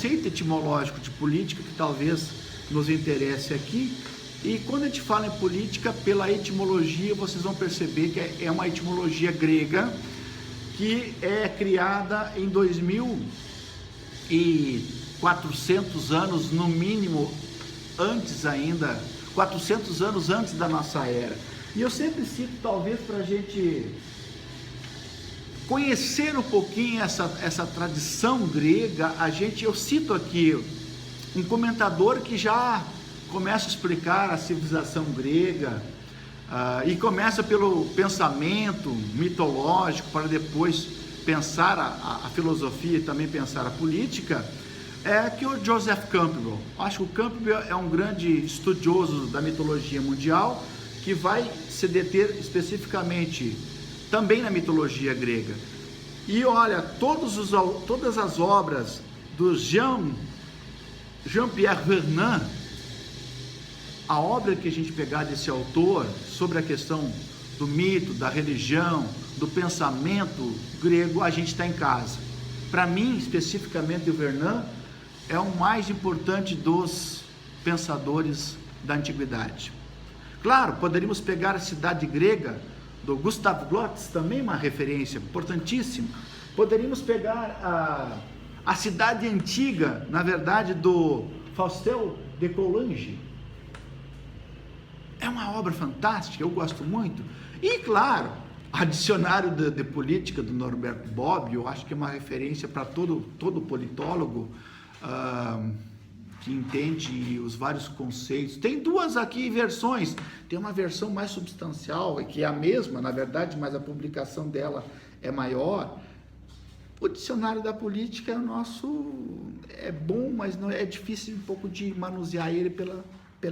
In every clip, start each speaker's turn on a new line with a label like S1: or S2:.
S1: conceito etimológico de política que talvez nos interesse aqui. E quando a gente fala em política, pela etimologia, vocês vão perceber que é uma etimologia grega que é criada em 2400 anos, no mínimo, antes ainda, 400 anos antes da nossa era. E eu sempre cito, talvez para a gente conhecer um pouquinho essa tradição grega, eu cito aqui um comentador que já começa a explicar a civilização grega, e começa pelo pensamento mitológico, para depois pensar a filosofia e também pensar a política, que o Joseph Campbell. Acho que o Campbell é um grande estudioso da mitologia mundial, que vai se deter especificamente também na mitologia grega. E olha, todas as obras do Jean-Pierre Vernant, a obra que a gente pegar desse autor sobre a questão do mito, da religião, do pensamento grego, a gente está em casa. Para mim, especificamente, o Vernant é o mais importante dos pensadores da antiguidade. Claro, poderíamos pegar a cidade grega do Gustav Glotz, também uma referência importantíssima. Poderíamos pegar a cidade antiga, na verdade, do Faustel de Coulanges. É uma obra fantástica, eu gosto muito. E, claro, a Dicionário de Política do Norberto Bobbio, eu acho que é uma referência para todo politólogo que entende os vários conceitos. Tem duas aqui versões. Tem uma versão mais substancial, que é a mesma, na verdade, mas a publicação dela é maior. O Dicionário da Política é bom, mas não é difícil um pouco de manusear ele pela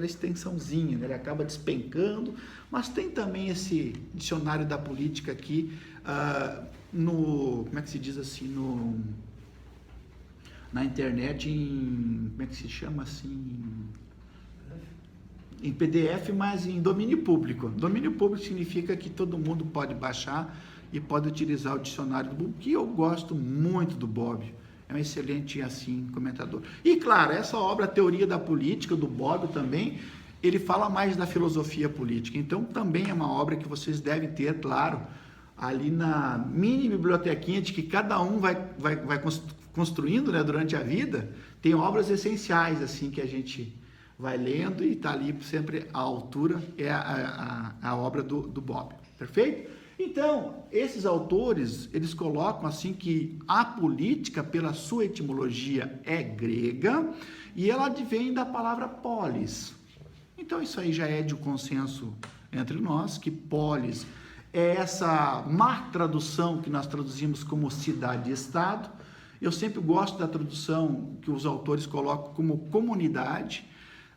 S1: extensãozinha, né? Ele acaba despencando, mas tem também esse Dicionário da Política aqui, como é que se diz assim, na internet, como é que se chama assim, em PDF, mas em domínio público. Domínio público significa que todo mundo pode baixar e pode utilizar o Dicionário do Bobbio, que eu gosto muito do Bobbio. É um excelente, assim, comentador. E, claro, essa obra, a Teoria da Política, do Bobbio também, ele fala mais da filosofia política. Então, também é uma obra que vocês devem ter, claro, ali na mini bibliotequinha de que cada um vai construindo, né, durante a vida. Tem obras essenciais, assim, que a gente vai lendo e está ali sempre à altura, é a obra do Bobbio. Perfeito? Então, esses autores, eles colocam assim que a política, pela sua etimologia, é grega e ela advém da palavra polis. Então, isso aí já é de um consenso entre nós, que polis é essa má tradução que nós traduzimos como cidade-estado. Eu sempre gosto da tradução que os autores colocam como comunidade.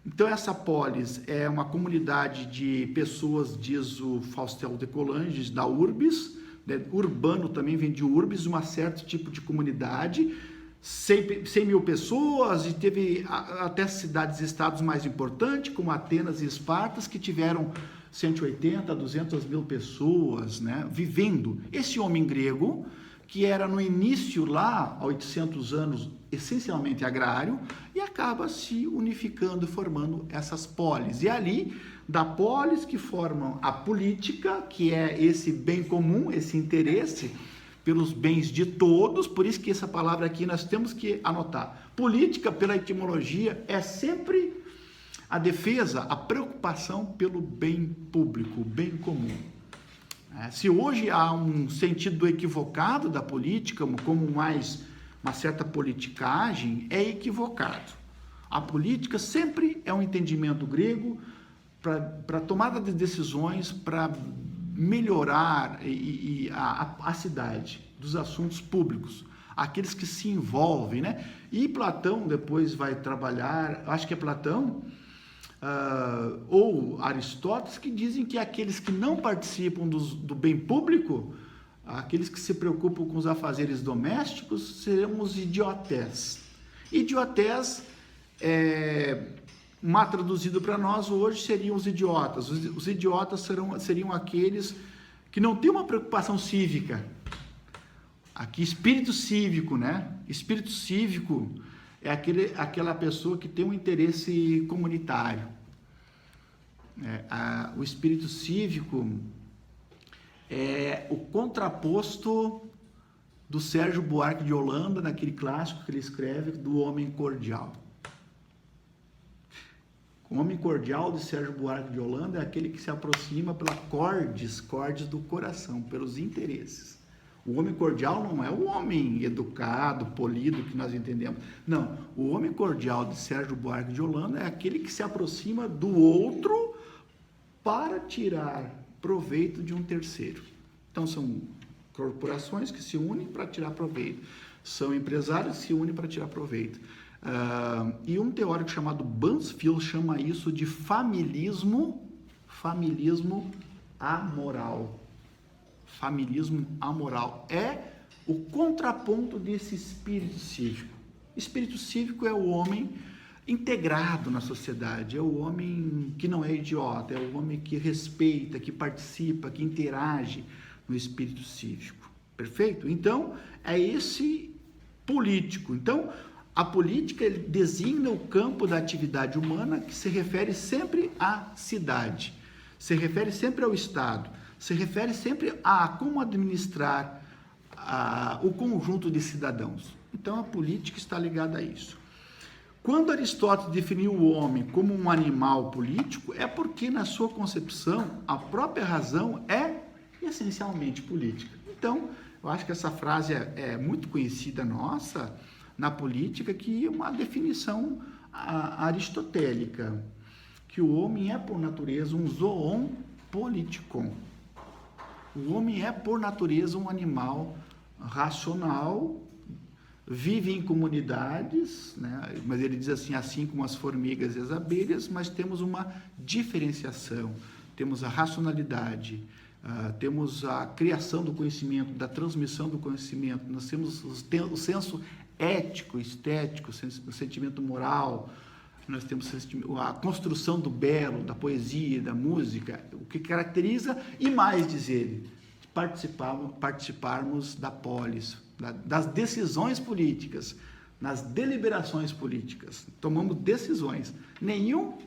S1: Então, essa polis é uma comunidade de pessoas, diz o Faustel de Coulanges, da urbis, né? Urbano também vem de urbis, um certo tipo de comunidade, 100 mil pessoas, e teve até cidades-estados mais importantes, como Atenas e Espartas, que tiveram 180 a 200 mil pessoas, né, vivendo. Esse homem grego, que era no início lá, há 800 anos, essencialmente agrário, e acaba se unificando, formando essas polis. E ali, da polis que formam a política, que é esse bem comum, esse interesse pelos bens de todos, por isso que essa palavra aqui nós temos que anotar. Política, pela etimologia, é sempre a defesa, a preocupação pelo bem público, o bem comum. Se hoje há um sentido equivocado da política, como mais uma certa politicagem, é equivocado. A política sempre é um entendimento grego para tomada de decisões, para melhorar a cidade, dos assuntos públicos, aqueles que se envolvem, né? E Platão depois vai trabalhar, acho que é Platão, ou Aristóteles, que dizem que aqueles que não participam do bem público, aqueles que se preocupam com os afazeres domésticos, serão os idiotés. Idiotés, mal traduzido para nós hoje, seriam os idiotas. Os idiotas seriam aqueles que não têm uma preocupação cívica. Aqui, espírito cívico, né? Espírito cívico é aquela pessoa que tem um interesse comunitário. O espírito cívico é o contraposto do Sérgio Buarque de Holanda, naquele clássico que ele escreve, do Homem Cordial. O Homem Cordial de Sérgio Buarque de Holanda é aquele que se aproxima pela cordes do coração, pelos interesses. O homem cordial não é o homem educado, polido, que nós entendemos. Não, o homem cordial de Sérgio Buarque de Holanda é aquele que se aproxima do outro para tirar proveito de um terceiro. Então, são corporações que se unem para tirar proveito. São empresários que se unem para tirar proveito. E um teórico chamado Banfield chama isso de familismo amoral. Familismo amoral é o contraponto desse espírito cívico. Espírito cívico é o homem integrado na sociedade, é o homem que não é idiota, é o homem que respeita, que participa, que interage no espírito cívico. Perfeito? Então, é esse político. Então, a política designa o campo da atividade humana que se refere sempre à cidade, se refere sempre ao Estado, se refere sempre a como administrar o conjunto de cidadãos. Então, a política está ligada a isso. Quando Aristóteles definiu o homem como um animal político, é porque, na sua concepção, a própria razão é essencialmente política. Então, eu acho que essa frase é muito conhecida nossa na política, que é uma definição aristotélica, que o homem é, por natureza, um zoon politikon. O homem é, por natureza, um animal racional, vive em comunidades, né? Mas ele diz assim como as formigas e as abelhas, mas temos uma diferenciação, temos a racionalidade, temos a criação do conhecimento, da transmissão do conhecimento, nós temos o senso ético, estético, o sentimento moral, nós temos a construção do belo, da poesia, da música, o que caracteriza, e mais, diz ele, participarmos da polis, das decisões políticas, nas deliberações políticas. Tomamos decisões. Nenhum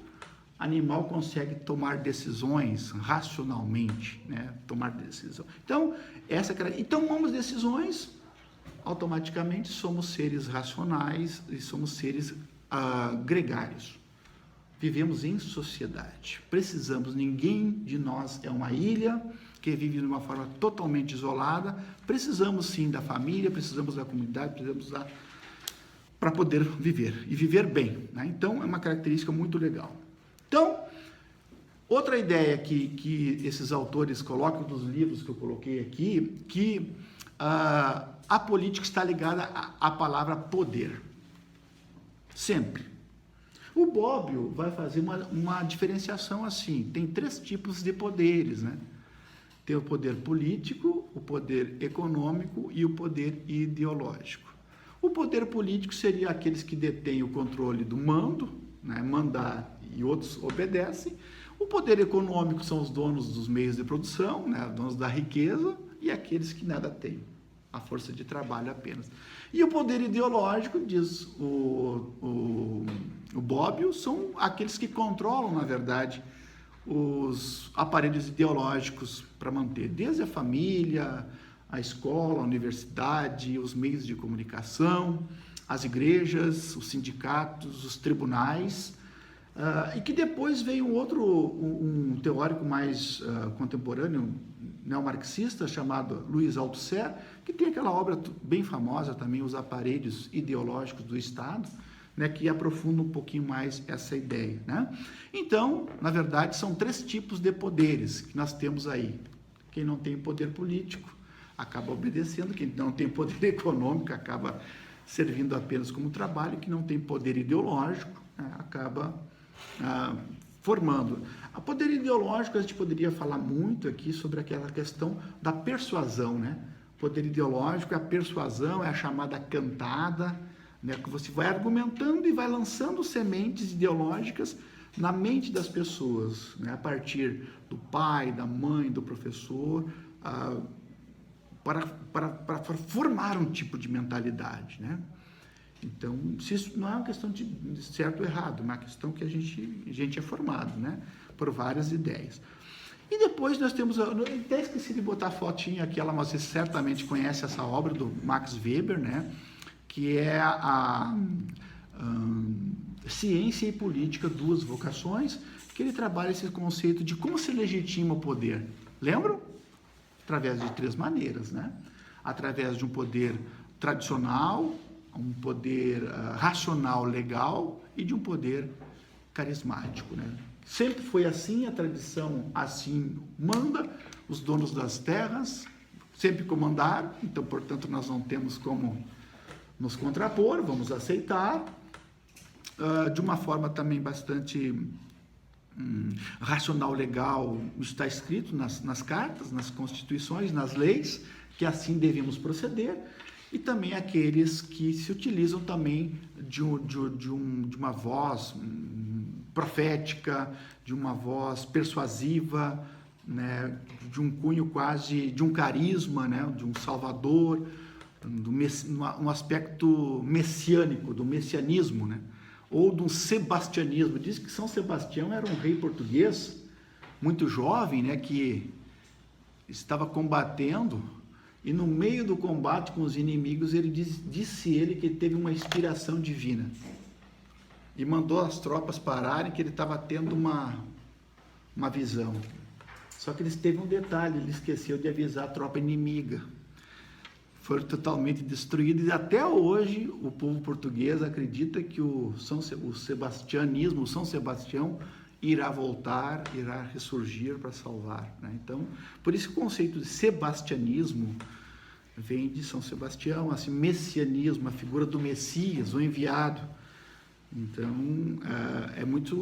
S1: animal consegue tomar decisões racionalmente, né? Tomar decisão. Então, tomamos decisões, automaticamente somos seres racionais e somos seres gregários. Vivemos em sociedade. Precisamos, ninguém de nós é uma ilha que vive de uma forma totalmente isolada. Precisamos sim da família, precisamos da comunidade, precisamos para poder viver e viver bem, né? Então, é uma característica muito legal. Então, outra ideia que esses autores colocam nos livros que eu coloquei aqui, que a política está ligada à palavra poder. Sempre. O Bobbio vai fazer uma diferenciação assim. Tem 3 tipos de poderes, né? Tem o poder político, o poder econômico e o poder ideológico. O poder político seria aqueles que detêm o controle do mando, né? Mandar e outros obedecem. O poder econômico são os donos dos meios de produção, né? Donos da riqueza, e aqueles que nada têm, a força de trabalho apenas. E o poder ideológico, diz o Bobbio, são aqueles que controlam, na verdade, os aparelhos ideológicos para manter, desde a família, a escola, a universidade, os meios de comunicação, as igrejas, os sindicatos, os tribunais, e que depois veio um teórico mais contemporâneo, neomarxista, chamado Louis Althusser, que tem aquela obra bem famosa também, Os Aparelhos Ideológicos do Estado, né, que aprofunda um pouquinho mais essa ideia, né? Então, na verdade, são 3 tipos de poderes que nós temos aí. Quem não tem poder político acaba obedecendo, quem não tem poder econômico acaba servindo apenas como trabalho, quem não tem poder ideológico, né, acaba formando. A poder ideológico, a gente poderia falar muito aqui sobre aquela questão da persuasão, né? Poder ideológico é a persuasão, é a chamada cantada, né? Que você vai argumentando e vai lançando sementes ideológicas na mente das pessoas, né? A partir do pai, da mãe, do professor, para formar um tipo de mentalidade, né? Então, se isso não é uma questão de certo ou errado, é uma questão que a gente é formado, né? Por várias ideias. E depois nós temos, eu até esqueci de botar a fotinha aqui, mas você certamente conhece essa obra do Max Weber, né? Que é a Ciência e Política, Duas Vocações, que ele trabalha esse conceito de como se legitima o poder. Lembram? Através de 3 maneiras, né? Através de um poder tradicional, um poder racional, legal, e de um poder carismático, né? Sempre foi assim, a tradição assim manda, os donos das terras sempre comandaram, então, portanto, nós não temos como nos contrapor, vamos aceitar, de uma forma também bastante racional, legal, está escrito nas cartas, nas constituições, nas leis, que assim devemos proceder, e também aqueles que se utilizam também de uma voz profética, de uma voz persuasiva, né, de um cunho quase, de um carisma, né, de um salvador, um aspecto messiânico, do messianismo, né, ou do sebastianismo. Diz que São Sebastião era um rei português, muito jovem, né, que estava combatendo, e no meio do combate com os inimigos, disse ele que teve uma inspiração divina. E mandou as tropas pararem, que ele estava tendo uma visão. Só que ele teve um detalhe, ele esqueceu de avisar a tropa inimiga. Foram totalmente destruídos, e até hoje o povo português acredita que o sebastianismo, o São Sebastião, irá voltar, irá ressurgir para salvar, né? Então, por isso o conceito de sebastianismo vem de São Sebastião, assim, messianismo, a figura do Messias, o enviado. Então, é muito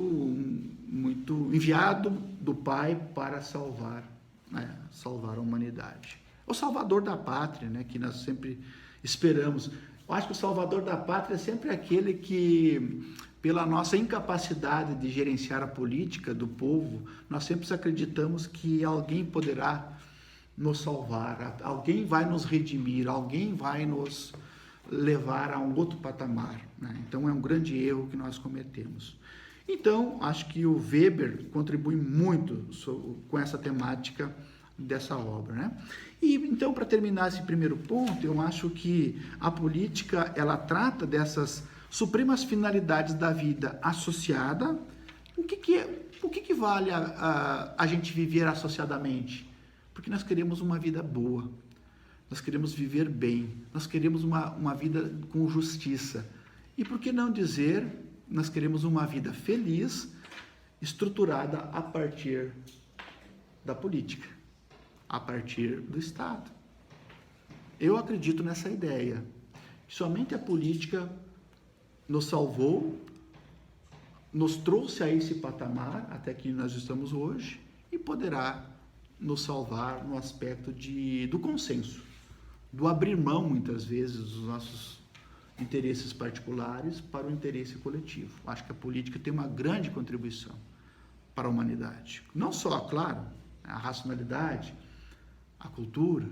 S1: enviado do Pai para salvar, né? Salvar a humanidade. O Salvador da Pátria, né? Que nós sempre esperamos. Eu acho que o Salvador da Pátria é sempre aquele que, pela nossa incapacidade de gerenciar a política do povo, nós sempre acreditamos que alguém poderá nos salvar, alguém vai nos redimir, alguém vai nos levar a um outro patamar, né? Então é um grande erro que nós cometemos. Então, acho que o Weber contribui muito com essa temática dessa obra, né? E então, para terminar esse primeiro ponto, eu acho que a política, ela trata dessas supremas finalidades da vida associada. O que vale a gente viver associadamente? Porque nós queremos uma vida boa, nós queremos viver bem, nós queremos uma vida com justiça. E por que não dizer, nós queremos uma vida feliz, estruturada a partir da política, a partir do Estado. Eu acredito nessa ideia. Somente a política nos salvou, nos trouxe a esse patamar, até que nós estamos hoje, e poderá nos salvar no aspecto do consenso, do abrir mão, muitas vezes, dos nossos interesses particulares para o interesse coletivo. Acho que a política tem uma grande contribuição para a humanidade. Não só, claro, a racionalidade, a cultura,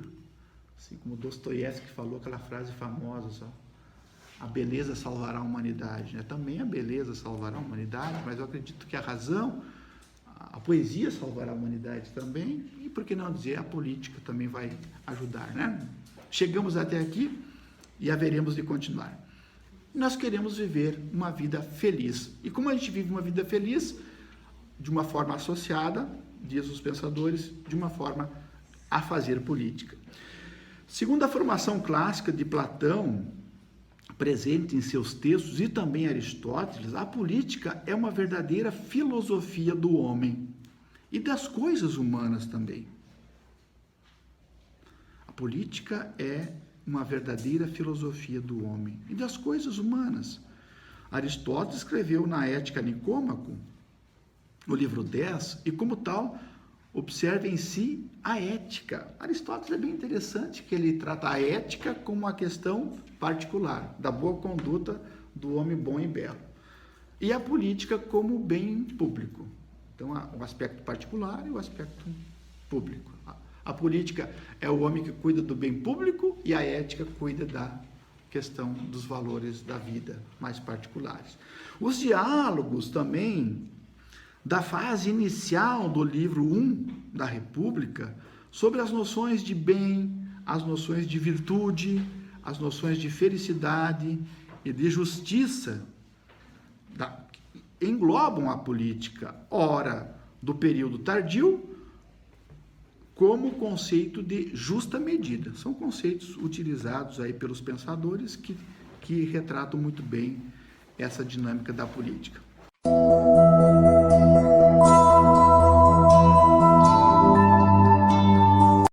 S1: assim como Dostoiévski falou aquela frase famosa, só, a beleza salvará a humanidade, né? Também a beleza salvará a humanidade, mas eu acredito que a razão, a poesia salvará a humanidade também, e por que não dizer, a política também vai ajudar, né? Chegamos até aqui e haveremos de continuar. Nós queremos viver uma vida feliz. E como a gente vive uma vida feliz? De uma forma associada, diz os pensadores, de uma forma a fazer política. Segundo a formação clássica de Platão, presente em seus textos, e também Aristóteles, a política é uma verdadeira filosofia do homem e das coisas humanas também. A política é uma verdadeira filosofia do homem e das coisas humanas. Aristóteles escreveu na Ética Nicômaco, no livro 10, e como tal, observa em si a ética. Aristóteles é bem interessante que ele trata a ética como uma questão particular, da boa conduta do homem bom e belo. E a política como bem público. Então, o aspecto particular e o aspecto público. A política é o homem que cuida do bem público e a ética cuida da questão dos valores da vida mais particulares. Os diálogos também da fase inicial do livro 1 da República, sobre as noções de bem, as noções de virtude, as noções de felicidade e de justiça, englobam a política, ora do período tardio, como o conceito de justa medida. São conceitos utilizados aí pelos pensadores que retratam muito bem essa dinâmica da política.